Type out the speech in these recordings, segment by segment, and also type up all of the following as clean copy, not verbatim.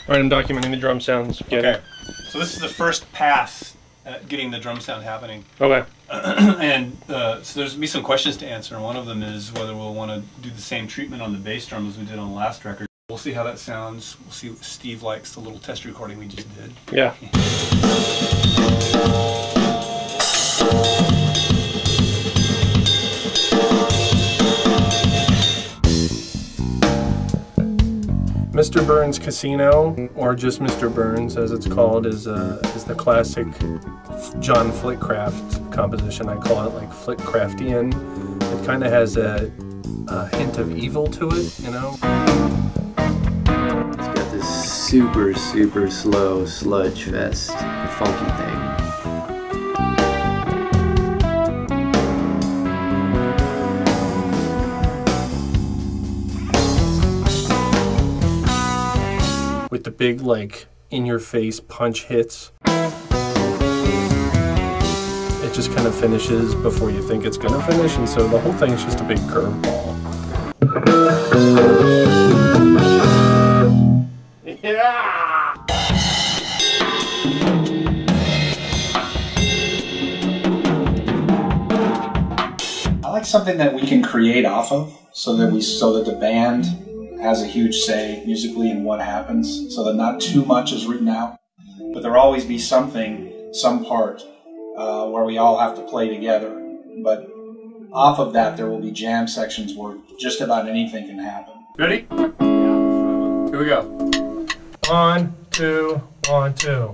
Alright, I'm documenting the drum sounds. Okay. So this is the first pass at getting the drum sound happening. Okay. And so there's going to be some questions to answer, and one of them is whether we'll want to do the same treatment on the bass drum as we did on the last record. We'll see how that sounds. We'll see if Steve likes the little test recording we just did. Yeah. Mr. Burns Casino, or just Mr. Burns as it's called, is the classic John Flitcraft composition. I call it like Flitcraftian. It kind of has a hint of evil to it, you know? It's got this super, super slow sludge fest funky thing. With the big, like, in-your-face punch hits. It just kind of finishes before you think it's gonna finish, and so the whole thing is just a big curveball. Yeah! I like something that we can create off of, so that the band has a huge say musically in what happens, so that not too much is written out, but there'll always be something, some part, where we all have to play together. But off of that, there will be jam sections where just about anything can happen. Ready? Yeah. Here we go. 1, 2, 1, 2.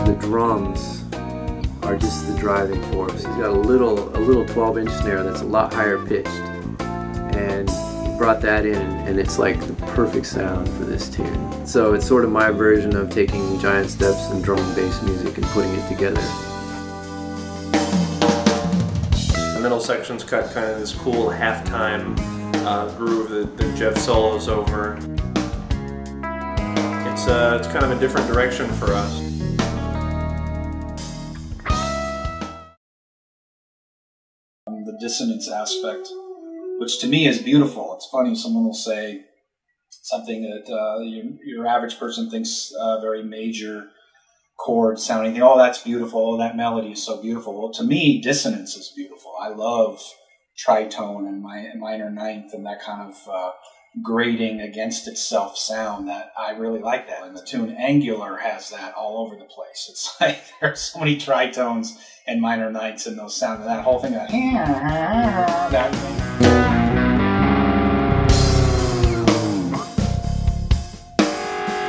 The drums are just the driving force. He's got a little 12-inch snare that's a lot higher pitched, and he brought that in, and it's like the perfect sound for this tune. So it's sort of my version of taking giant steps in drum and bass music and putting it together. The middle section's got kind of this cool halftime groove that Jeff solos over. It's kind of a different direction for us. The dissonance aspect, which to me is beautiful. It's funny, someone will say something that your average person thinks very major chord sounding, oh, that's beautiful, oh, that melody is so beautiful. Well, to me, dissonance is beautiful. I love tritone and minor ninth and that kind of grating against itself sound. That I really like that. And the tune Angular has that all over the place. It's like there's so many tritones and minor ninths in those sounds, and that whole thing, that thing.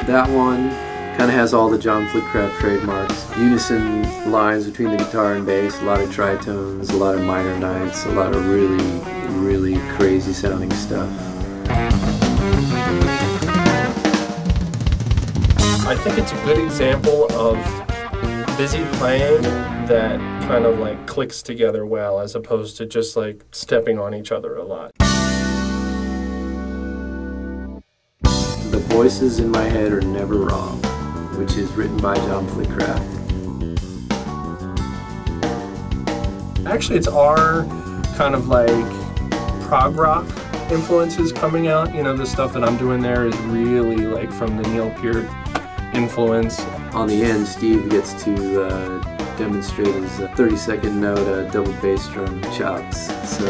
That one kind of has all the John Flitcraft trademarks. Unison lines between the guitar and bass, a lot of tritones, a lot of minor ninths, a lot of really, really crazy sounding stuff. I think it's a good example of busy playing that kind of like clicks together well, as opposed to just like stepping on each other a lot. The voices in my head are never wrong, which is written by John Flitcraft. Actually, it's our kind of like prog rock influences coming out. You know, the stuff that I'm doing there is really like from the Neil Peart influence. On the end, Steve gets to demonstrate his 30-second note double bass drum chops. So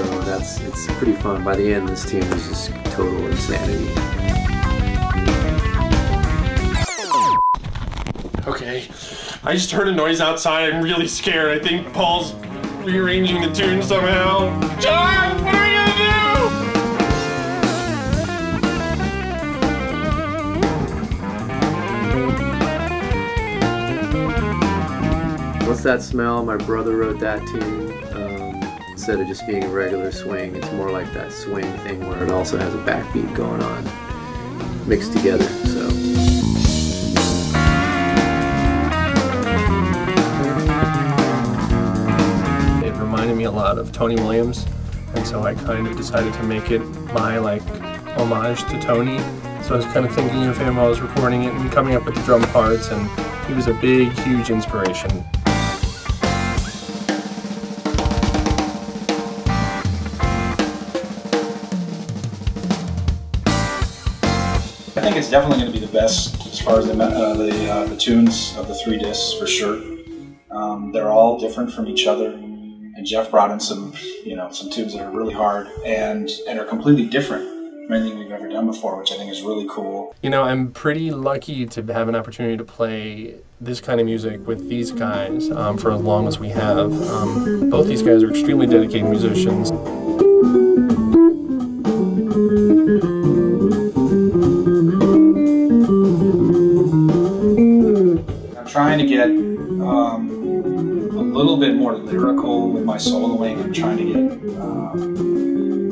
it's pretty fun. By the end, this tune is just total insanity. Okay, I just heard a noise outside. I'm really scared. I think Paul's rearranging the tune somehow. John, what are you gonna do? that smell. My brother wrote that tune. Instead of just being a regular swing, it's more like that swing thing where it also has a backbeat going on, mixed together. So. It reminded me a lot of Tony Williams, and so I kind of decided to make it my homage to Tony. So I was kind of thinking of him while I was recording it and coming up with the drum parts, and he was a big, huge inspiration. I think it's definitely going to be the best as far as the tunes of the 3 discs for sure. They're all different from each other, and Jeff brought in some tunes that are really hard and are completely different from anything we've ever done before, which I think is really cool. You know, I'm pretty lucky to have an opportunity to play this kind of music with these guys for as long as we have. Both these guys are extremely dedicated musicians. Trying to get a little bit more lyrical with my soloing. I'm trying to get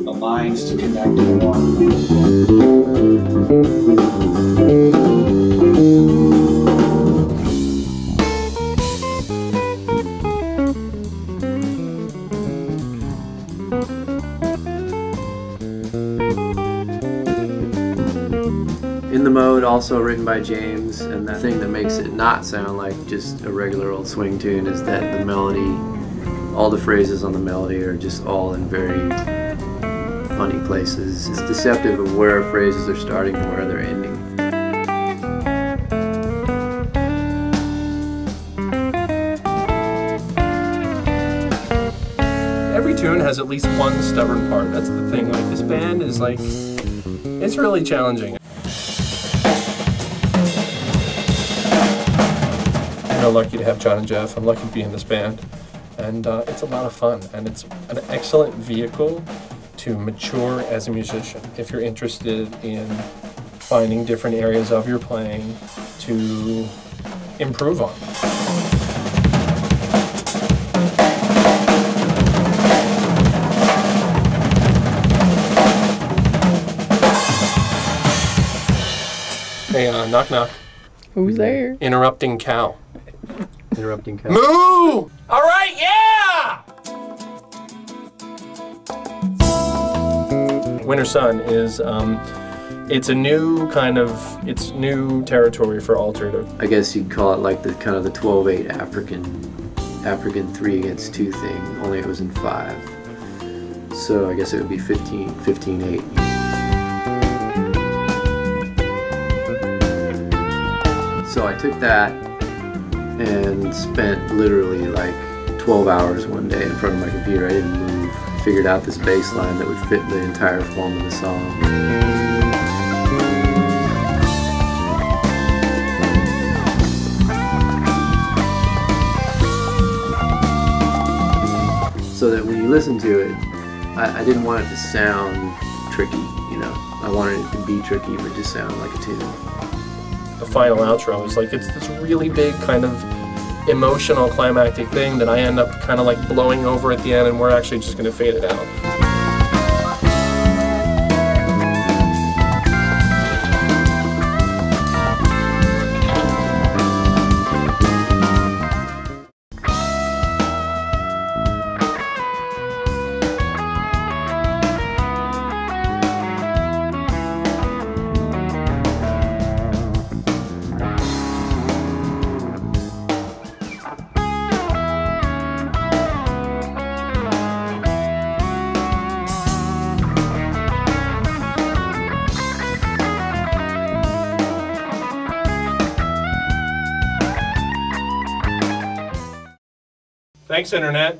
the lines to connect more. In the Mode, also written by James, and the thing that makes it not sound like just a regular old swing tune is that the melody, all the phrases on the melody are just all in very funny places. It's deceptive of where phrases are starting and where they're ending. Every tune has at least one stubborn part. That's the thing. Like, this band is like, it's really challenging. I'm lucky to have John and Jeff. I'm lucky to be in this band, and it's a lot of fun, and it's an excellent vehicle to mature as a musician. If you're interested in finding different areas of your playing to improve on. Hey, knock knock. Who's there? Interrupting cow. Interrupting cow. Moo! All right, yeah! Winter Sun is, it's a new kind of, it's new territory for Altered. I guess you'd call it like the kind of the 12/8 African 3 against 2 thing, only it was in 5. So I guess it would be 15/8. So I took that and spent literally like 12 hours one day in front of my computer. I didn't move. Figured out this bass line that would fit the entire form of the song. So that when you listen to it, I didn't want it to sound tricky, you know. I wanted it to be tricky but just sound like a tune. The final outro is like, it's this really big kind of emotional climactic thing that I end up kind of like blowing over at the end, and we're actually just going to fade it out. Thanks, Internet.